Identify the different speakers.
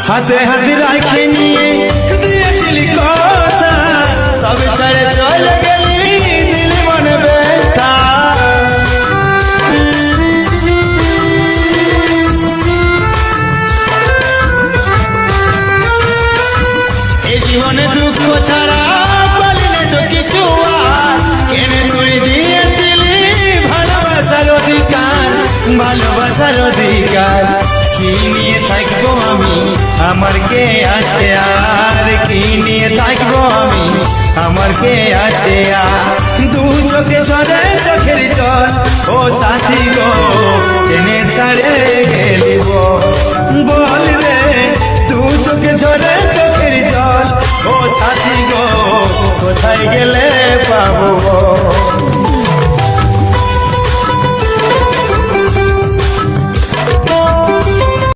Speaker 1: হাতে হাতে রাখে নিয়ে দিয়েছিলি কথা, সব ছেড়ে চলে গেলি দিলি মনে ব্যথা। এই জীবনে দুঃখ ছাড়া পালিলে তো কিছু আর, কেনে তুই দিয়েছিলি ভালোবাসার অধিকার, ভালোবাসার অধিকার। কি নিয়ে থাকবো আমি, আমার কে আছে আর, কি নিয়ে থাকবো আমি, আমার কে আছে আর। দু চোখে ঝরে চোখের জল, ও সাথী গো কেনে ছাড়ে গেলি বল।